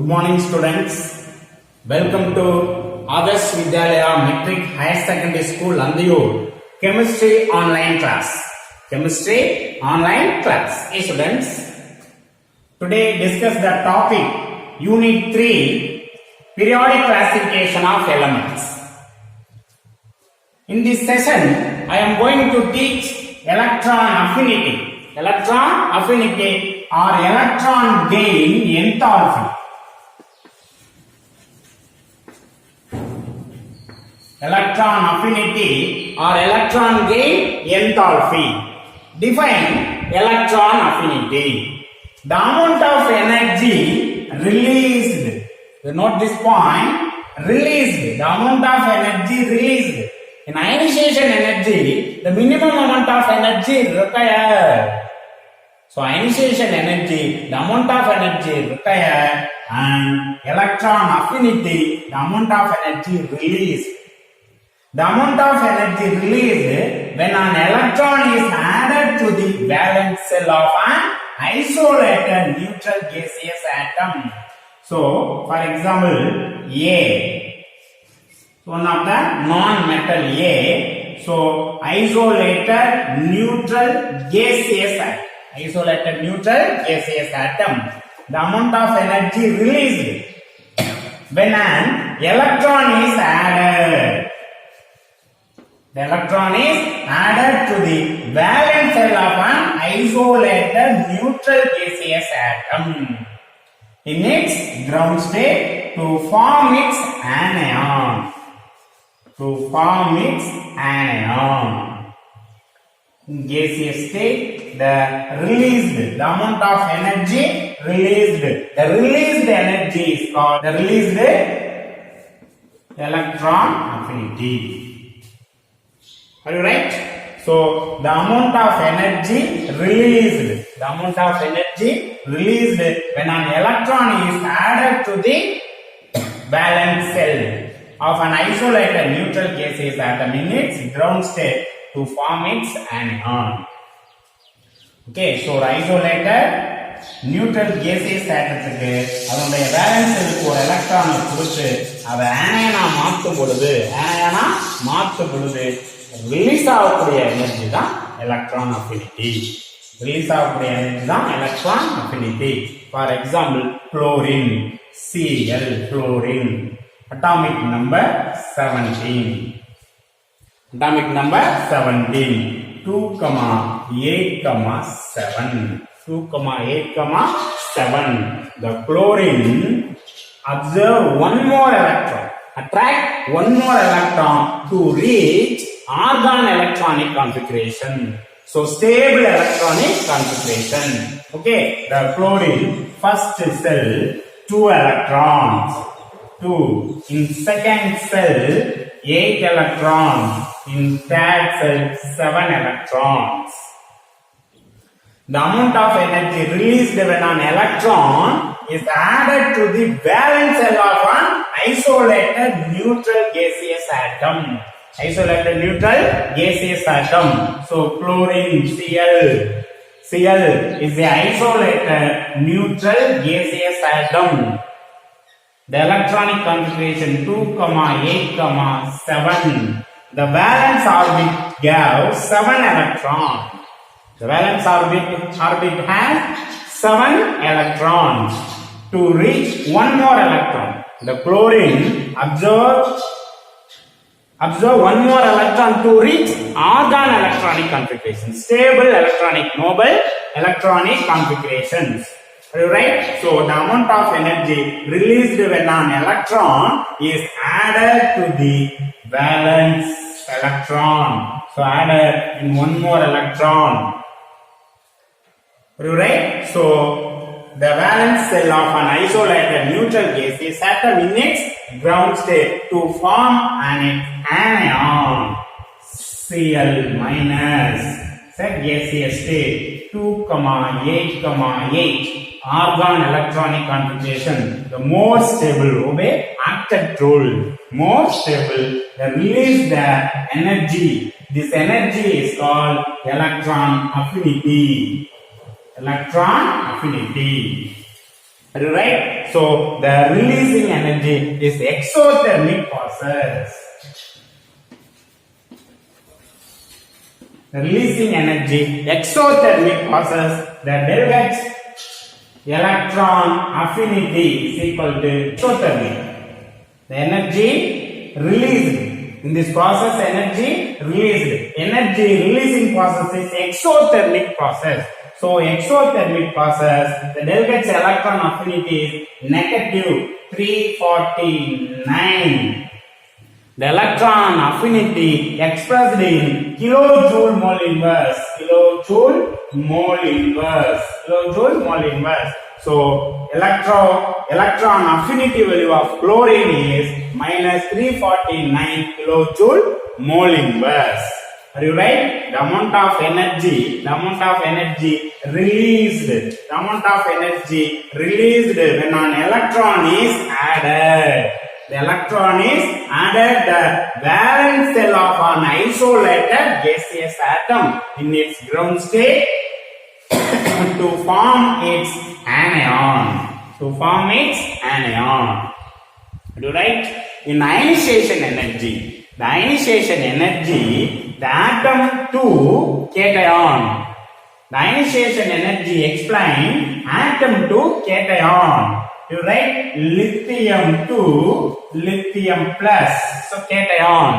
Good morning students. Welcome to Adarsh Vidyalaya Metric Higher Secondary School Andiyur Chemistry Online Class. Chemistry Online Class. Hey students, today discuss the topic Unit 3 Periodic Classification of Elements. In this session, I am going to teach electron affinity. Electron affinity or electron gain enthalpy. Electron affinity or electron gain enthalpy. Define electron affinity. The amount of energy released. Note this point. Released. The amount of energy released. In ionization energy, the minimum amount of energy required. So ionization energy, the amount of energy required, and electron affinity, the amount of energy released. The amount of energy released when an electron is added to the valence shell of an isolated neutral gaseous atom. So, for example, A, one of the non-metal A. So, isolated neutral gaseous atom. Isolated neutral gaseous atom. The amount of energy released when an electron is added. The electron is added to the valence shell of an isolated neutral gaseous atom in its ground state to form its anion. To form its anion. In gaseous state, the amount of energy released. The released energy is called the released electron affinity. Are you right? So, the amount of energy released. The amount of energy released when an electron is added to the valence shell of an isolated neutral gaseous atom in its ground state to form its anion. Okay, so isolated neutral gaseous atomத்துக்கு அதனுடைய valence shellக்கு ஒரு எலக்ட்ரானை கொடுத்து அதை ஆனியனா மாற்றும் பொழுது release ஆகக்கூடிய energy தான் electron affinity. Release ஆகக்கூடிய எனர்ஜி தான் electron affinity. For example chlorine, Cl, chlorine. Atomic number 17. Atomic number 17. 2,8,7. 2,8,7. The chlorine observe one more electron. Attract one more electron to reach argon electronic configuration. So stable electronic configuration. Okay, the chlorine first cell 2 electrons. 2. In second cell 8 electrons. In third cell 7 electrons. The amount of energy released when an electron is added to the valence shell of an isolated neutral gaseous atom. Isolated neutral gaseous atom. So chlorine Cl. Cl is the isolated neutral gaseous atom. The electronic configuration 2,8,7. The valence orbit gave 7 electrons. The valence orbit has 7 electrons. To reach one more electron, the chlorine observe one more electron to reach argon electronic configuration. Stable electronic, noble electronic configurations. Are you right? So the amount of energy released when an electron is added to the valence electron. So added in one more electron. Are you right? So the valence shell of an isolated neutral gaseous atom in its ground state to form an anion. Cl minus. Set gaseous state 2,8,8. Argon electronic configuration. The more stable, obey octet rule. More stable, the release the energy. This energy is called electron affinity. Electron affinity. Right? So the releasing energy is exothermic process. The releasing energy, exothermic process, the del-H electron affinity is equal to exothermic. The energy released in this process, energy releasing process is exothermic process. So exothermic process, the del-H electron affinity is negative 349. The electron affinity expressed in kilojoule mole inverse. So electron affinity value of chlorine is minus 349 kilojoule mole inverse. Are you right? The amount of energy released, when an electron is added. The electron is added the valence cell of an isolated gaseous atom in its ground state to form its anion. Do right? In ionization energy, the atom to cation. The ionization energy explain atom to cation. You write lithium to lithium plus, so cation.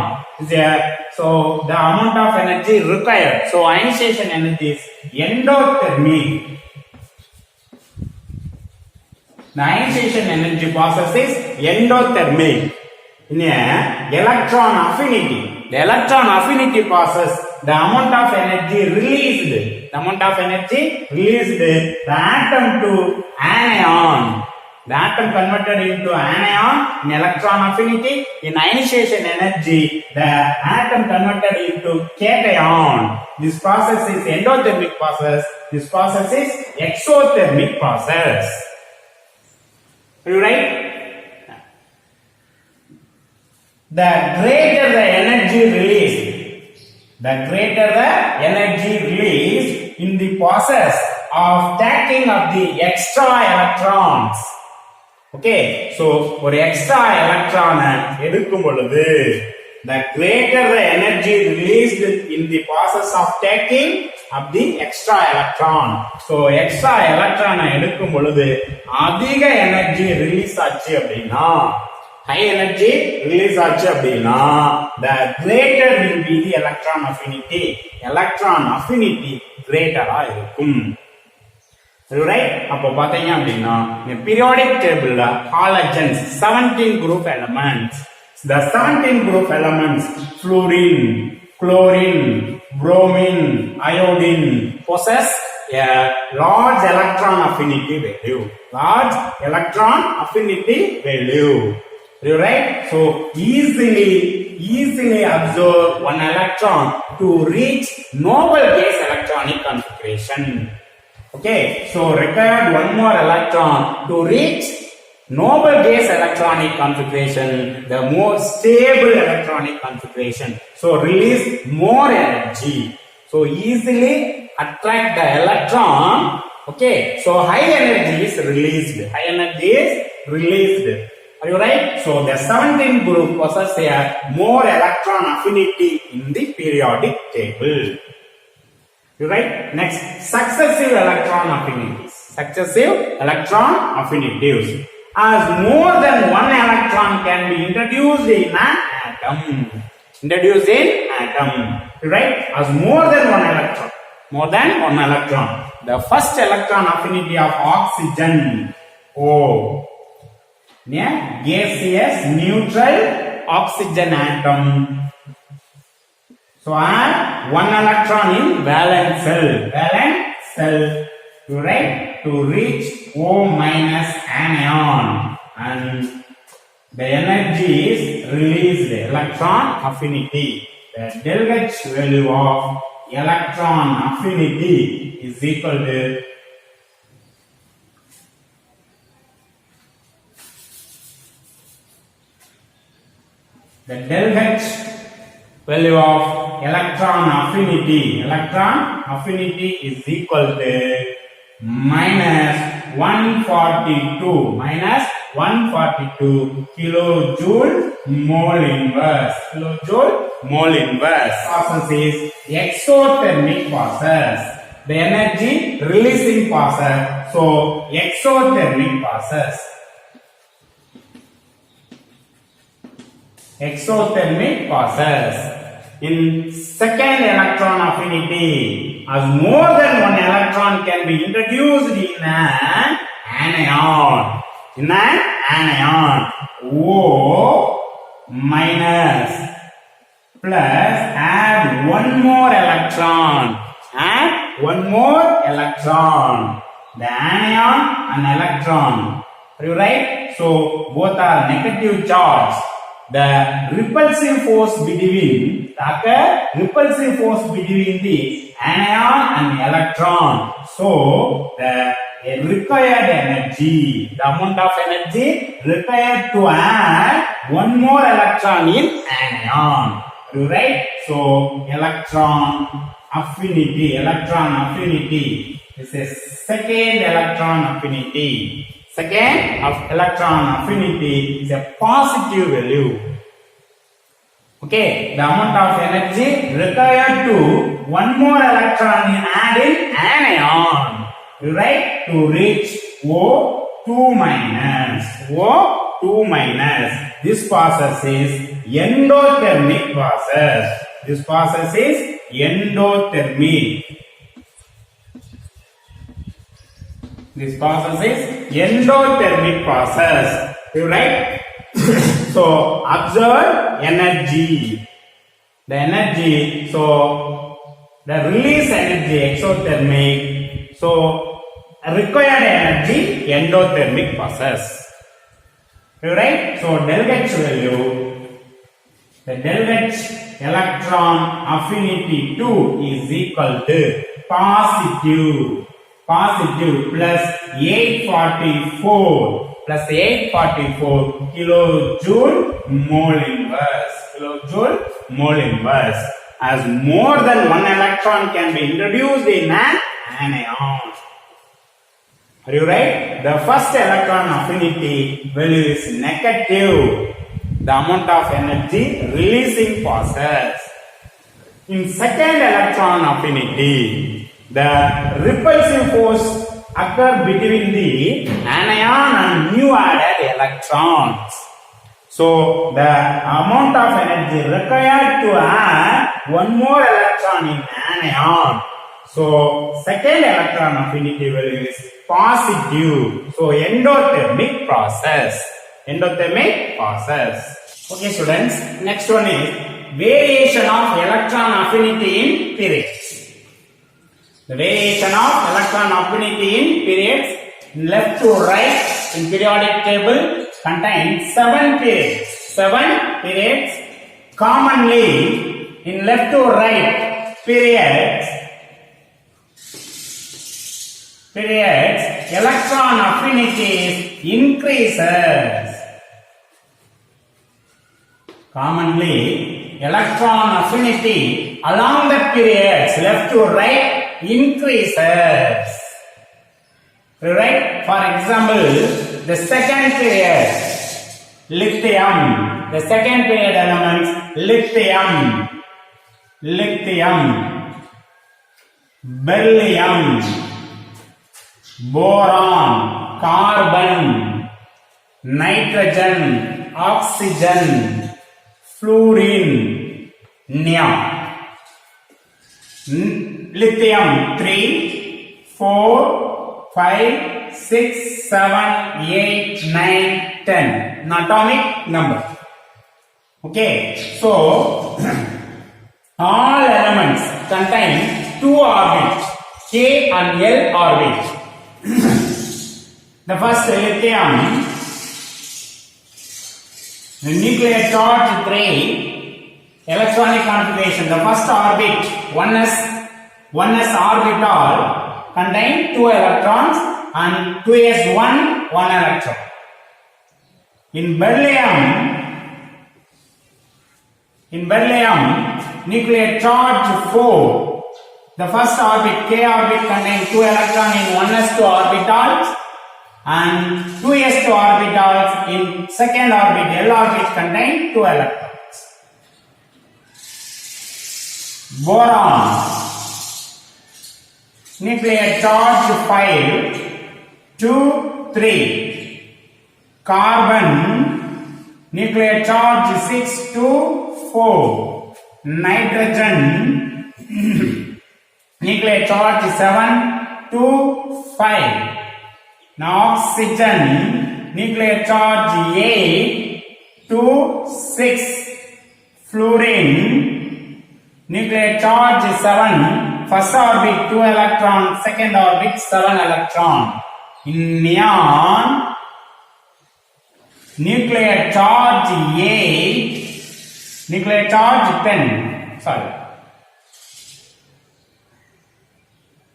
So the amount of energy required. So ionization energy is endothermic. The ionization energy process is endothermic. In electron affinity, the electron affinity process, the amount of energy released, the atom to anion. The atom converted into anion in electron affinity. In ionization energy, the atom converted into cation. This process is endothermic process. This process is exothermic process. Are you right? The greater the energy released in the process of stacking of the extra electrons. Okay, so for extra electron எடுக்கும் பொழுது, the greater the energy released in the process of taking of the extra electron. So extra electron எடுக்கும் பொழுது அதிக energy release ஆச்சு அப்படினா, high energy release ஆச்சு அப்படினா, the greater will be the electron affinity. Electron affinity greater ஆ இருக்கும். Right? அப்போ பாத்தீங்க அப்படின்னா இந்த periodic table halogens 17 group elements. The 17 group elements fluorine, chlorine, bromine, iodine possess a large electron affinity value. Right? So easily absorb one electron to reach noble gas electronic configuration. Okay, so required one more electron to reach noble gas electronic configuration, the more stable electronic configuration. So release more energy. So easily attract the electron. Okay, so high energy is released. Are you right? So the 17 group possess a more electron affinity in the periodic table. You right? Next, successive electron affinities. As more than one electron can be introduced in an atom. You right? As more than one electron. The first electron affinity of oxygen, O. Gaseous neutral oxygen atom. So add one electron in valence cell, you write, to reach O minus anion, and the energy is released, electron affinity. The del-H value of electron affinity is equal to the del-H value of electron affinity is equal to minus 142 kilojoule mole inverse. Kilojoule mole inverse. Process is exothermic process. The energy releasing process. So exothermic process. Exothermic process. In second electron affinity, as more than one electron can be introduced in an anion. In an anion, O minus plus add one more electron. Add one more electron. The anion and electron. Are you right? So both are negative charge. The repulsive force between the anion and the electron. So the required energy, the amount of energy required to add one more electron in anion. Right? So electron affinity is a second electron affinity. Second of electron affinity is a positive value. Okay, the amount of energy required to one more electron in adding anion, right, to reach O2 minus. O2 minus. This process is endothermic process. This process is endothermic. This process is endothermic process. Right? So observe energy. The energy, so the release energy exothermic. So required energy endothermic process. Right? So del H value, the del H electron affinity 2 is equal to positive plus 844 kilojoule mole inverse. As more than one electron can be introduced in an anion. Are you right? The first electron affinity value is negative. The amount of energy releasing process. In second electron affinity, the repulsive force occurs between the anion and new added electrons. So the amount of energy required to add one more electron in anion. So second electron affinity value is positive. So endothermic process. Okay students, next one is variation of electron affinity in periods. The variation of electron affinity in periods, left to right in periodic table, contains 7 periods. 7 periods. Commonly in left to right periods, electron affinity increases. Commonly, electron affinity along the periods left to right increases. Right? For example, the second period, lithium. The second period elements, lithium, beryllium, boron, carbon, nitrogen, oxygen, fluorine, neon. Lithium 3, 4, 5, 6, 7, 8, 9, 10. An atomic number. Okay, so all elements contain 2 orbits, K and L orbit. The first lithium, the nuclear charge 3, electronic configuration. The first orbit, 1s orbital, contain 2 electrons, and 2s1 electron. In beryllium, nuclear charge 4. The first orbit, K orbit, contains 2 electrons in 1s2 orbitals, and 2s2 orbitals in second orbit L orbit contain 2 electrons. Boron, nuclear charge 5, 2, 3. Carbon, nuclear charge 6, 2, 4. Nitrogen, nuclear charge 7, 2, 5. Now oxygen, nuclear charge 8, 2, 6. Fluorine, nuclear charge 7, first orbit 2 electron, second orbit 7 electron. In neon, nuclear charge 8, nuclear charge 10, sorry.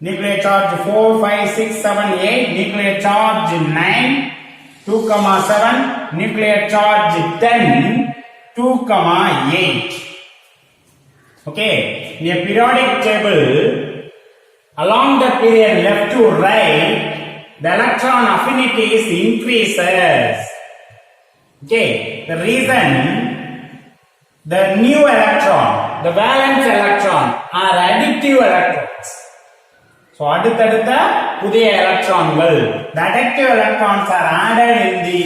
Nuclear charge 4, 5, 6, 7, 8, nuclear charge 9, 2, 7, nuclear charge 10, 2, 8. Okay, in a periodic table, along the period left to right, the electron affinities increases. Okay, the reason, the new electron, the valence electron are additive electrons. So, அடுத்தடுத்த புதிய electronகள், the additive electrons are added in the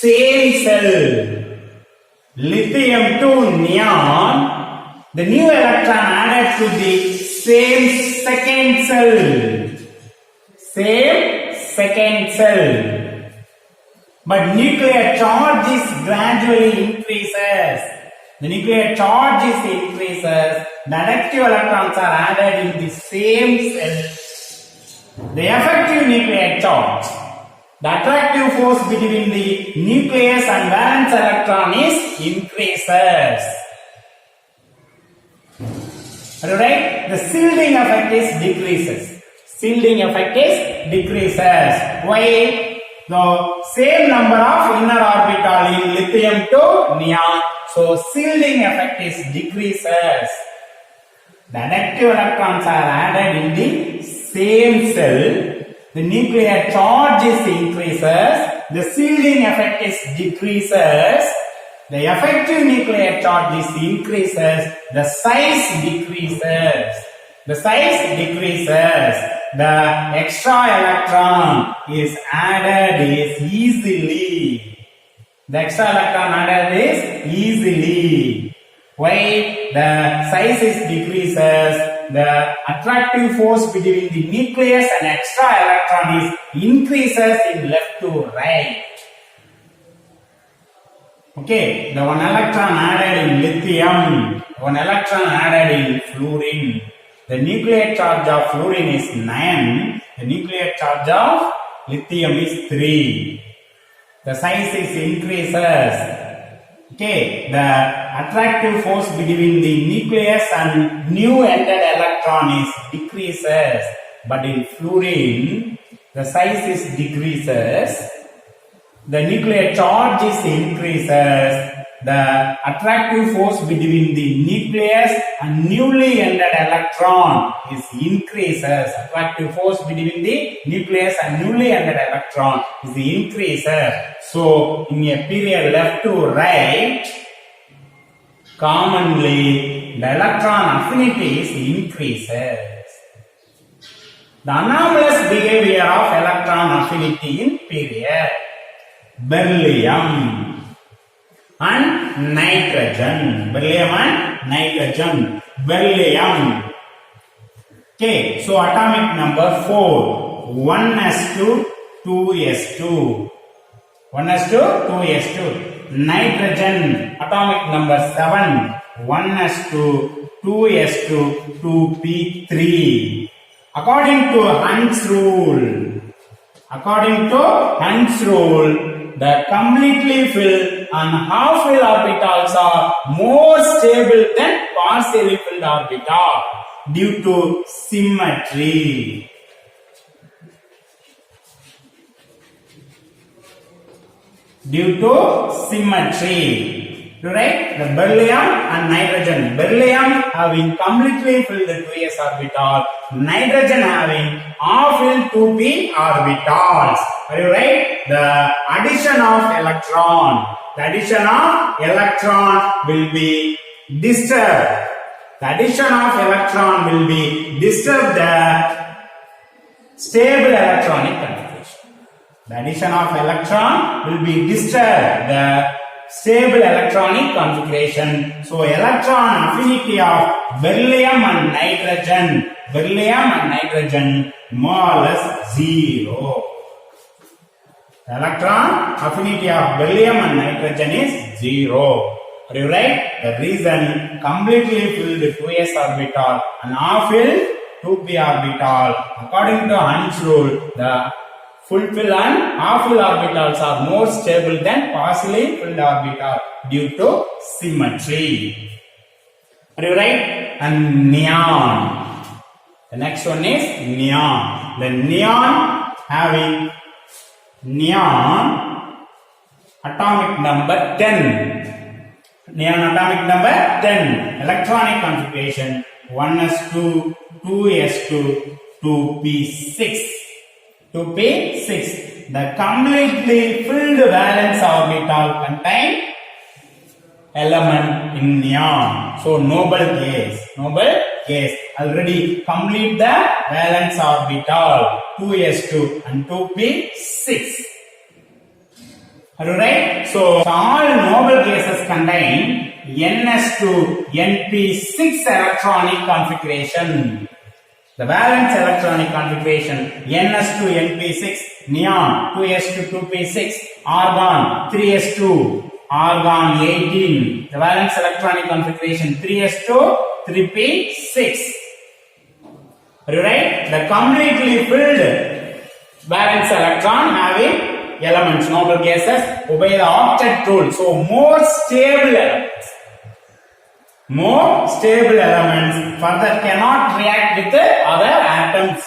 same cell. Lithium to neon, the new electron added to the same second cell. Same second cell. But nuclear charge is gradually increases. The nuclear charge is increases. The additive electrons are added in the same cell. The effective nuclear charge, the attractive force between the nucleus and valence electron is increases. Alright, the shielding effect is decreases. Shielding effect is decreases. Why? The same number of inner orbital in lithium to neon. So shielding effect is decreases. The additive electrons are added in the same cell. The nuclear charge is increases. The shielding effect is decreases. The effective nuclear charge is increases. The size decreases. The size decreases. The extra electron is added easily. The extra electron added is easily. Why? The size is decreases. The attractive force between the nucleus and extra electron is increases in left to right. Okay, the one electron added in lithium, one electron added in fluorine. The nuclear charge of fluorine is 9. The nuclear charge of lithium is 3. The size is increases. Okay, the attractive force between the nucleus and new entered electron is decreases. But in fluorine, the size is decreases. The nuclear charge is increases. The attractive force between the nucleus and newly entered electron is increases. Attractive force between the nucleus and newly entered electron is increases. So, in a period left to right, commonly the electron affinities increases. The anomalous behavior of electron affinity in period. Beryllium and nitrogen. Beryllium and nitrogen. Beryllium. Okay, so atomic number 4. 1s2, 2s2. 1s2, 2s2. Nitrogen, atomic number 7. 1s2, 2s2, 2p3. According to Hund's rule, the completely filled and half filled orbitals are more stable than partially filled orbitals due to symmetry. Due to symmetry. Right? The beryllium and nitrogen. Beryllium having completely filled 2s orbital, nitrogen having half filled 2p orbitals. Are you right? The addition of electron. The addition of electron will be disturbed. The addition of electron will be disturb the stable electronic configuration. The addition of electron will be disturb the stable electronic configuration. So electron affinity of beryllium and nitrogen more or less 0. The electron affinity of beryllium and nitrogen is 0. Are you right? The reason completely filled 2s orbital and half filled 2p orbital. According to Hund's rule, the full fill and half fill orbitals are more stable than partially filled orbital due to symmetry. Are you right? And neon. The next one is neon. The neon having neon atomic number 10. Neon atomic number 10. Electronic configuration 1s2, 2s2, 2p6. 2p6. The completely filled valence orbital contain element in neon. So noble case. Noble case. Already complete the valence orbital 2s2 and 2p6. Are you right? So all noble cases contain ns2 np6 electronic configuration. The valence electronic configuration ns2 np6, neon 2s2 2p6, argon 3s2, argon 18. The valence electronic configuration 3s2 3p6. Are you right? The completely filled valence electron having elements, noble gases, obey the octet rule. So more stable elements. More stable elements further cannot react with the other atoms.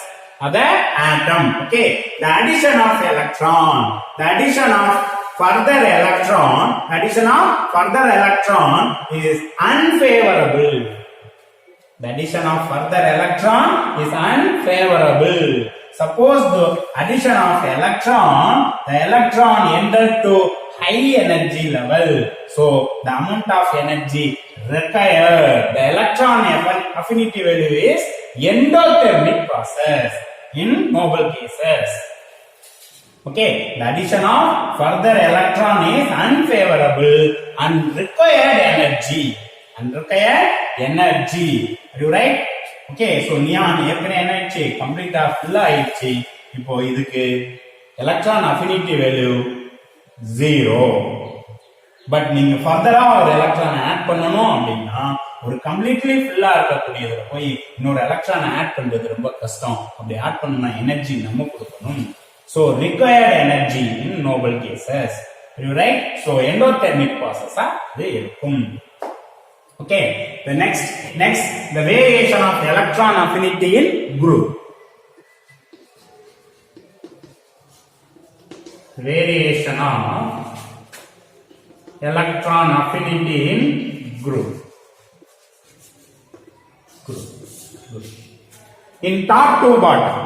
Okay. The addition of electron. The addition of further electron is unfavorable. The addition of further electron is unfavorable. Suppose the addition of electron, the electron entered to high energy level. So the amount of energy required, the electron affinity value is endothermic process in noble cases. Okay, the addition of further electron is unfavorable and required energy. Are you right? Okay, so neon ஏற்கனவே என்ன ஆயிடுச்சு, கம்ப்ளீட்டா ஃபுல்லா ஆயிடுச்சு. இப்போ இதுக்கு electron affinity value 0. But நீங்க ஃபர்தரா ஒரு எலக்ட்ரான் ஆட் பண்ணணும் அப்படின்னா ஒரு கம்ப்ளீட்லி ஃபுல்லா இருக்கக்கூடியதுல போய் இன்னொரு எலக்ட்ரான் ஆட் பண்றது ரொம்ப கஷ்டம். அப்படி ஆட் பண்ணா எனர்ஜி நம்ம கொடுக்கணும். So required energy in noble cases. Are you right? So endothermic process அது இருக்கும். Okay, the next the variation of electron affinity in group. Variation of electron affinity in group. In top to bottom.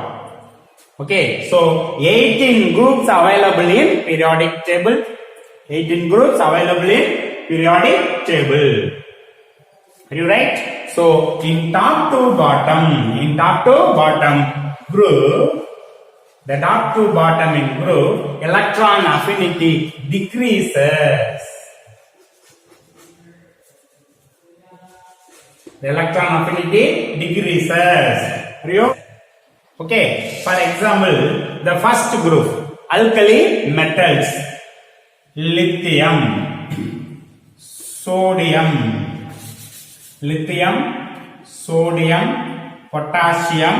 Okay, so 18 groups available in periodic table. 18 groups available in periodic table. Are you right? So in top to bottom group, the top to bottom in group, electron affinity decreases. The electron affinity decreases. Are you? Okay, for example, the first group, alkali metals, lithium, sodium, potassium,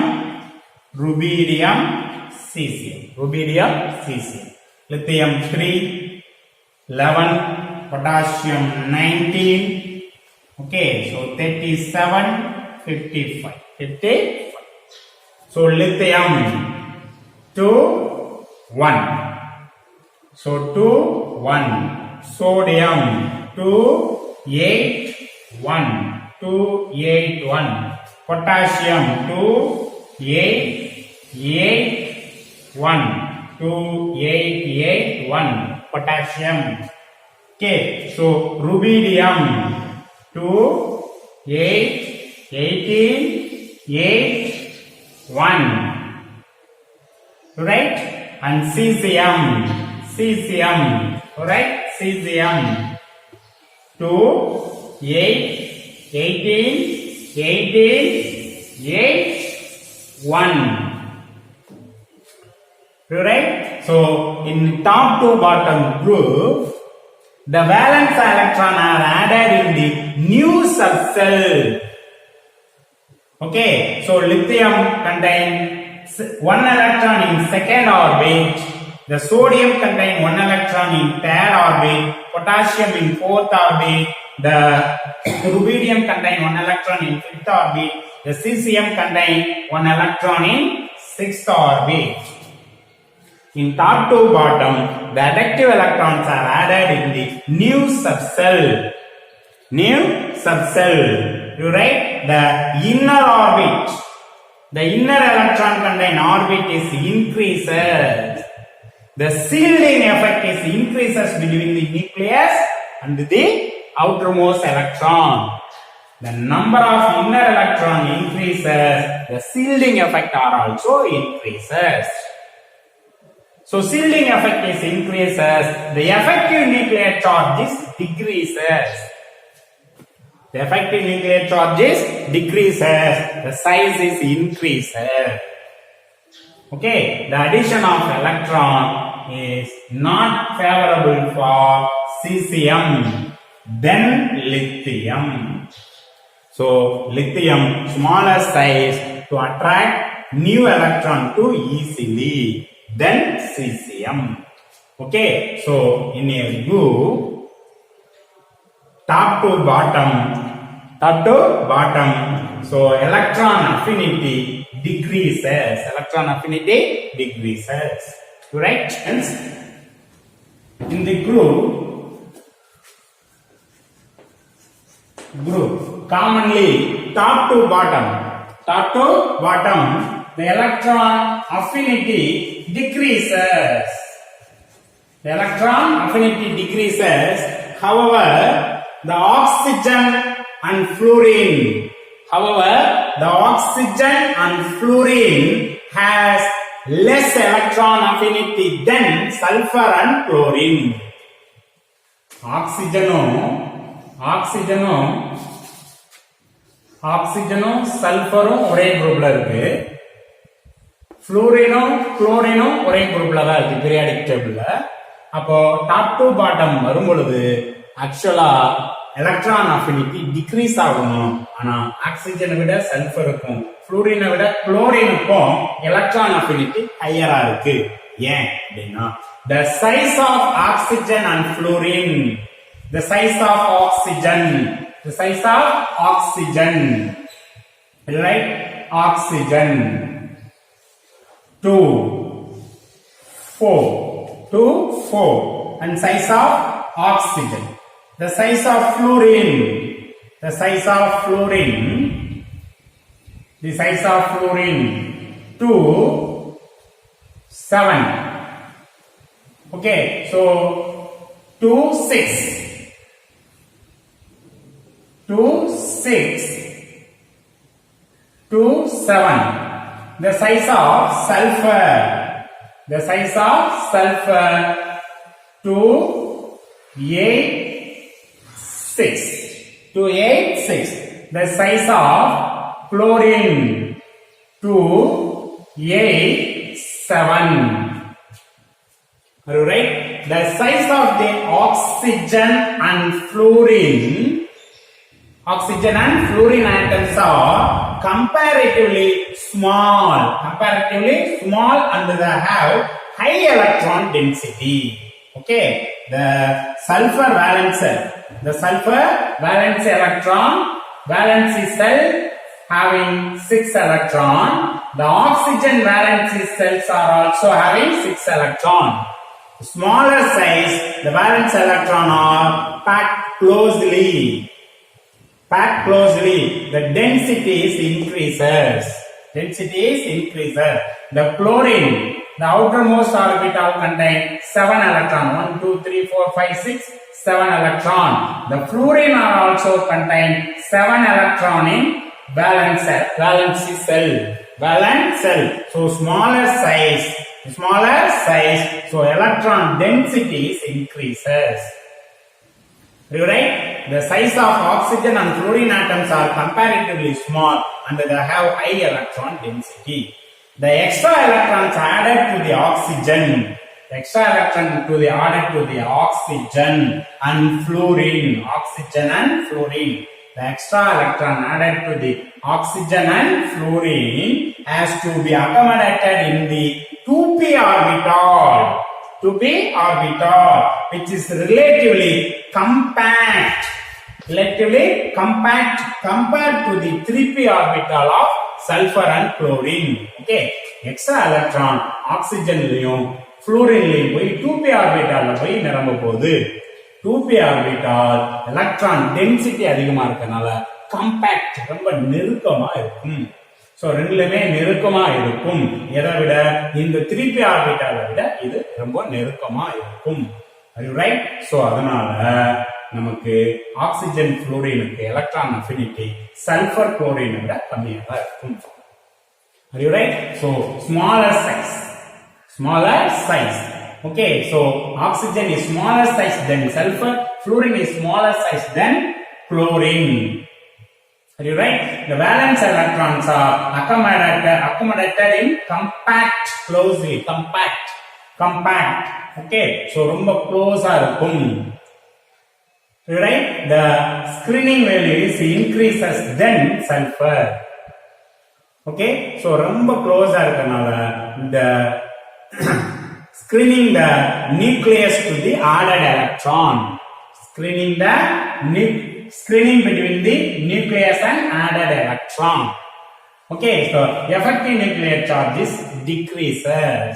rubidium, cesium. Lithium 3, 11, potassium 19. Okay, so 37, 55. So lithium 2, 1. So 2, 1. Sodium 281. 281. Potassium 288. 288. Potassium. Okay, so rubidium 288. Right? And cesium. Right? Cesium 288. Right? So in top to bottom group, the valence electron are added in the new subcell. Okay, so lithium contains 1 electron in second orbit, the sodium contains 1 electron in third orbit, potassium in fourth orbit, the rubidium contains 1 electron in fifth orbit, the cesium contains 1 electron in sixth orbit. In top to bottom, the additive electrons are added in the new subcell. You write the inner orbit. The inner electron contained orbit is increases. The shielding effect is increases between the nucleus and the outermost electron. The number of inner electron increases. The shielding effect are also increases. So shielding effect is increases, the effective nuclear charge is decreases. The effective nuclear charge is decreases, the size is increases. Okay, the addition of electron is not favorable for cesium, then lithium. So lithium smaller size to attract new electron to easily. Then cesium. Okay, so in a group, top to bottom, so electron affinity decreases. Right? Hence, in the group commonly top to bottom, the electron affinity decreases. However, the oxygen and fluorine has less electron affinity than sulfur and chlorine. Oxygen, sulfur ஒரே குரூப்ல இருக்கு. fluoriனும் chlorineம் ஒரே குரூப்ல தான் இருக்கு periodic டேபிள்ல. அப்போ top to bottom வரும் பொழுது ஆக்சுவலா எலக்ட்ரான் அஃபினிட்டி டிக்ரீஸ் ஆகணும். ஆனா ஆக்சிஜனை விட சல்ஃபருக்கும் fluorine விட chlorineக்கும் எலக்ட்ரான் அஃபினிட்டி ஹையரா இருக்கு. ஏன் அப்படின்னா the size of oxygen and fluorine, the size of oxygen, right? Oxygen 2, 4 and size of oxygen. The size of fluorine 2, 7. Okay, so 2, 6. 2, 7. The size of sulfur 2, 8, 6. The size of chlorine 2, 8, 7. Right? The size of the oxygen and fluorine atoms are comparatively small and they have high electron density. Okay, the sulfur valence electron, valence cell having 6 electron. The oxygen valence cells are also having 6 electron. Smaller size, the valence electron are packed closely, the density increases. The chlorine, the outermost orbital contain 7 electron. 1, 2, 3, 4, 5, 6, 7 electron. The fluorine are also contain 7 electron in valence cell. So smaller size. So electron density increases. Right? The size of oxygen and fluorine atoms are comparatively small and they have high electron density. The extra electrons added to the oxygen, oxygen and fluorine, The extra electron added to the oxygen and fluorine has to be accommodated in the 2p orbital, which is relatively compact compared to the 3p orbital of sulfur and chlorine. Okay, extra electron oxygen fluorine போய் 2p orbital போய் நிரம்ப போகுது. 2p orbital electron density அதிகமா இருக்கனால compact, ரொம்ப நெருக்கமா இருக்கும். So ரெண்டுலமே நெருக்கமா இருக்கும். எதை விட இந்த 3p orbital விட இது ரொம்ப நெருக்கமா இருக்கும். Are you right? So அதனால நமக்கு oxygen fluorineக்கு electron affinity sulfur chlorine விட கம்மியா தான் இருக்கும். Are you right? So smaller size. Okay, so oxygen is smaller size than sulfur, fluorine is smaller size than chlorine. Are you right? The valence electrons are accommodated in compact. Okay, so ரொம்ப close-ஆ இருக்கும். Right? The screening value increases than sulfur. Okay, so ரொம்ப close-ஆ இருக்கனால the screening the nucleus to the added electron. Screening between the nucleus and added electron. Okay, so effective nuclear charges decreases.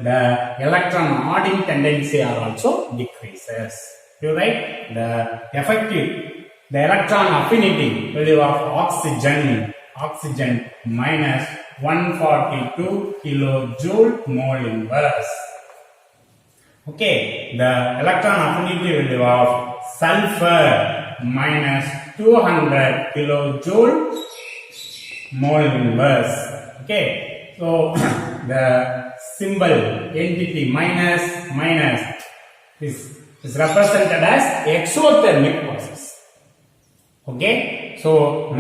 The electron hoarding tendency are also decreases. You right? The electron affinity value of oxygen minus 142 kilojoule mole inverse. Okay, the electron affinity value of sulfur minus 200 kilojoule mole inverse. Okay, so the symbol entity minus is represented as exothermic process. Okay, so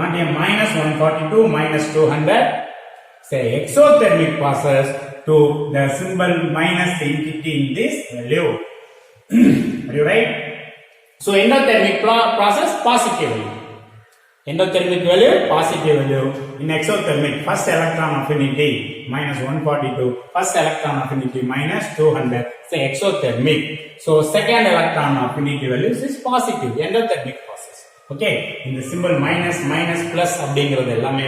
not a minus 142 minus 200, say exothermic process to the symbol minus the entity in this value. Are you right? So endothermic process positive value. Endothermic value positive value. In exothermic, first electron affinity minus 142, first electron affinity minus 200, say exothermic. So second electron affinity values is positive, endothermic process. Okay, in the symbol minus plus அப்படிங்கிறது எல்லாமே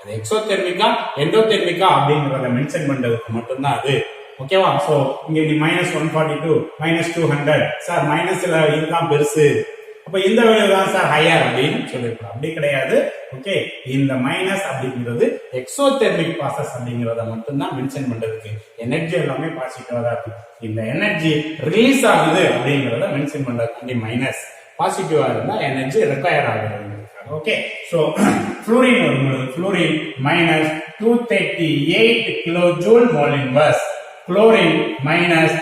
அது எக்ஸோதெர்மிக்கா எண்டோதெர்மிக்கா அப்படிங்கறத mention பண்றதுக்கு மட்டும் தான் அது. ஓகேவா? So இங்க நீ -142 -200 சார் மைனஸ்ல இதுதான் பெருசு, அப்ப இந்த வேல்யூ தான் சார் ஹையர் அப்படின்னு சொல்லிருக்கோம். அப்படி கிடையாது. ஓகே, இந்த மைனஸ் அப்படிங்கிறது எக்ஸோதெர்மிக் ப்ராசஸ் அப்படிங்கறத மட்டும் தான் மென்ஷன் பண்றதுக்கு. எனர்ஜி எல்லாமே பாசிட்டிவா தான் இருக்கு. இந்த எனர்ஜி ரிலீஸ் ஆகுது அப்படிங்கறத மென்ஷன் பண்றதுக்கு மைனஸ். பாசிட்டிவா இருந்தா எனர்ஜி ரிக்வயர் ஆகுது. Okay, so fluorine minus 238 kilojoule mole inverse, chlorine minus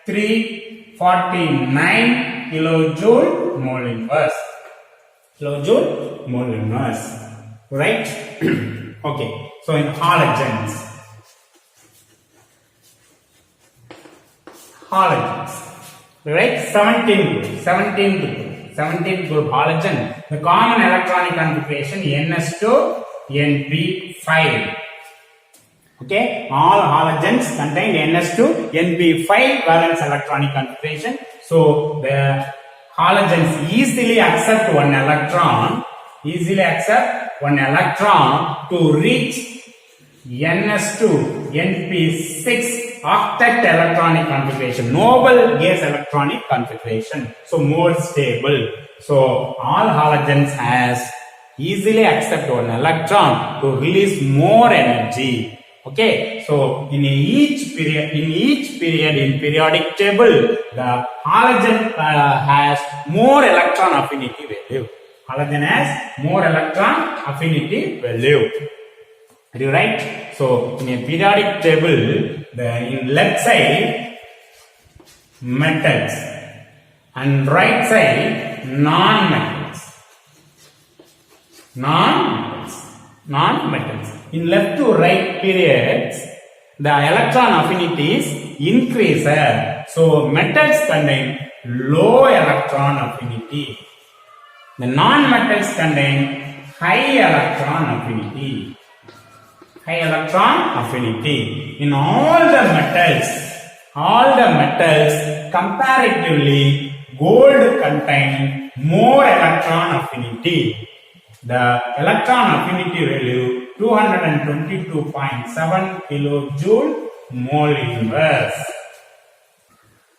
349 kilojoule mole inverse. Right? Okay, so in halogens, right? 17 group halogen. The common electronic configuration NS2 NP5. Okay, all halogens contain NS2 NP5 valence electronic configuration. So the halogens easily accept one electron to reach NS2 NP6 octet electronic configuration, noble gas electronic configuration. So more stable. So all halogens has easily accept one electron to release more energy. Okay, so in each period in periodic table, the halogen has more electron affinity value. Halogen has more electron affinity value. Are you right? So in a periodic table, in left side metals and right side non-metals. Non-metals. In left to right periods, the electron affinities increase. So metals contain low electron affinity. The non-metals contain high electron affinity. High electron affinity. In all the metals comparatively, gold contain more electron affinity. The electron affinity value 222.7 kilojoule mole inverse.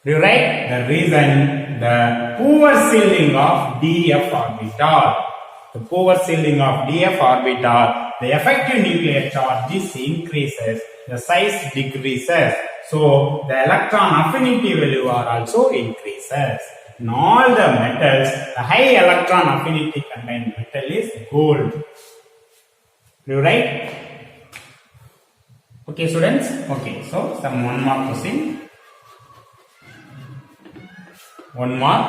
Do you write? The reason, the poor shielding of DF orbital. The poor shielding of DF orbital, the effective nuclear charge increases, the size decreases. So the electron affinity value are also increases. In all the metals, the high electron affinity contained metal is gold. Do you write? Okay, students. Okay, so some one more question. One more.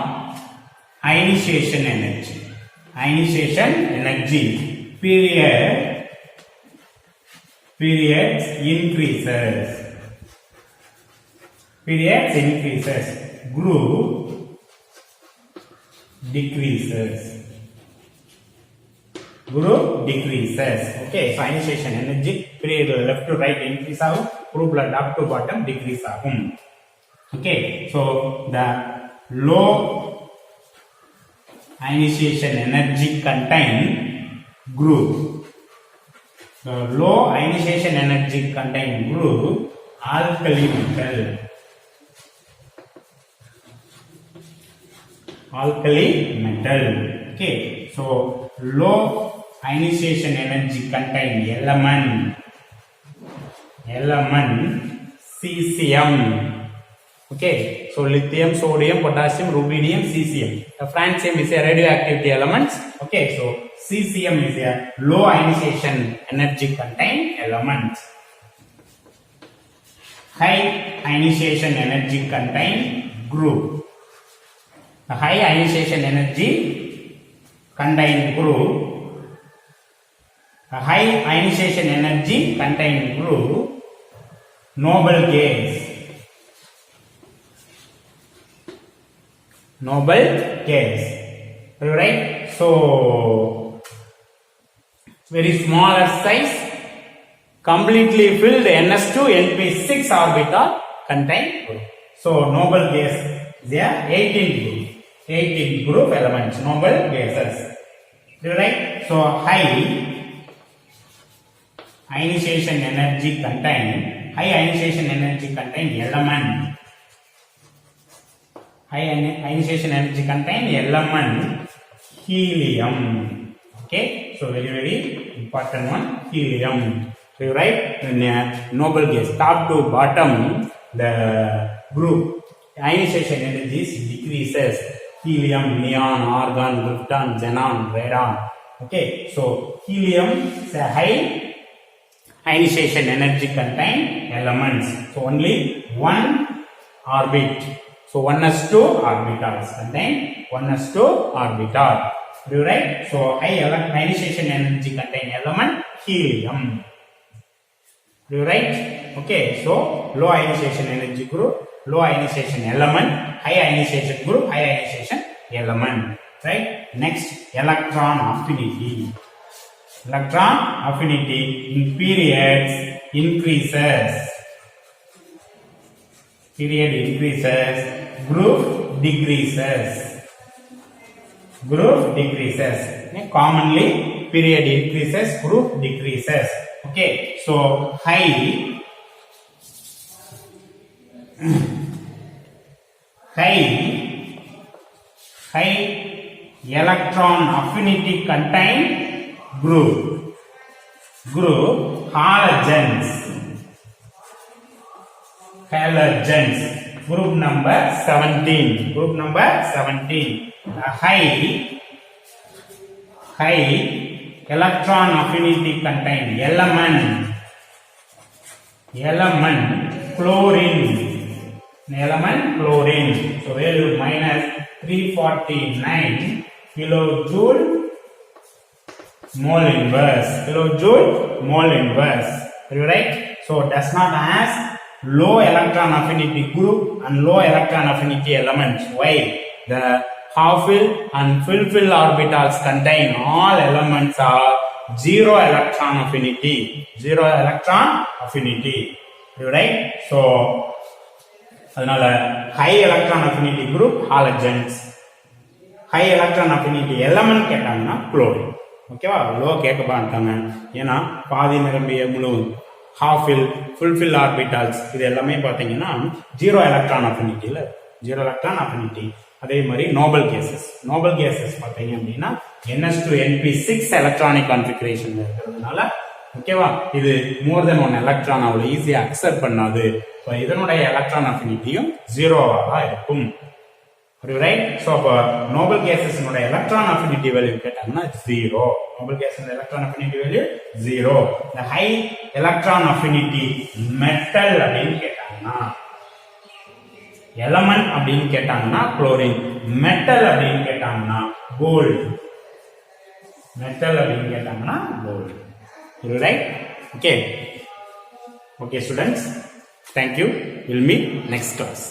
Ionization energy. Ionization energy periods increases. Group decreases. Okay, so ionization energy period left to right increase agum, group blood up to bottom decrease agum. Okay, so the low ionization energy contain group. The low ionization energy contain group alkali metal. Okay, so low ionization energy contain element cesium. Okay, so lithium, sodium, potassium, rubidium, cesium. The francium is a radioactivity elements. Okay, so cesium is a low ionization energy contain element. High ionization energy contain group. The high ionization energy contain group. The high ionization energy contain group noble gas. Right? So very smaller size, completely filled NS2 NP6 orbital contain group. So noble gas is a 18 group elements, noble gases. Right? So high ionization energy contain element. High ionization energy contain element helium. Okay, so very important one, helium. So you write in a noble gas top to bottom, the group ionization energies decreases. Helium, neon, argon, krypton, xenon, radon. Okay, so helium is a high ionization energy contain elements. So only one orbit. So 1s2 orbitals contain 1s2 orbital. Do you write? So high ionization energy contain element helium. Do you write? Okay, so low ionization energy group, low ionization element, high ionization group, high ionization element. Right? Next, electron affinity. Electron affinity in periods increases. Group decreases. Commonly, period increases, group decreases. Okay, so high high electron affinity contain group halogens group number 17 the high electron affinity contain element chlorine so value minus 349 kilojoule mole inverse are you right? So does not has low electron affinity group and low electron affinity elements. Why? The half-fill and full-fill orbitals contain all elements are zero electron affinity. You right? So அதனால high electron affinity group halogens, high electron affinity element கேட்டாங்கன்னா chlorine. ஓகேவா? Low கேட்க மாட்டாங்க, ஏன்னா பாதி நிரம்பிய முழு half-fill full-fill orbitals இது எல்லாமே பார்த்தீங்கன்னா ஜீரோ எலக்ட்ரான் அஃபினிட்டி. அதே மாதிரி நோபல் கேசஸ் பார்த்தீங்க அப்படின்னா ns2np6 எலக்ட்ரானிக் கான்ஃபிகரேஷன் இருக்கிறதுனால ஓகேவா, இது மோர் தென் ஒன் எலக்ட்ரான் அவ்வளவு ஈஸியா அக்செப்ட் பண்ணாது. இதனுடைய எலக்ட்ரான் அஃபினிட்டியும் ஜீரோவா தான் இருக்கும். ரைட்? ஸோ அப்போ noble gases electron affinity value கேட்டாங்கன்னா zero. Noble gases electron affinity value zero. இந்த ஹை எலக்ட்ரான் அஃபினிட்டி மெட்டல் அப்படின்னு கேட்டாங்கன்னா, எலமெண்ட் அப்படின்னு கேட்டாங்கன்னா குளோரின், மெட்டல் அப்படின்னு கேட்டாங்கன்னா gold. Right? Okay students, thank you. We'll meet next class.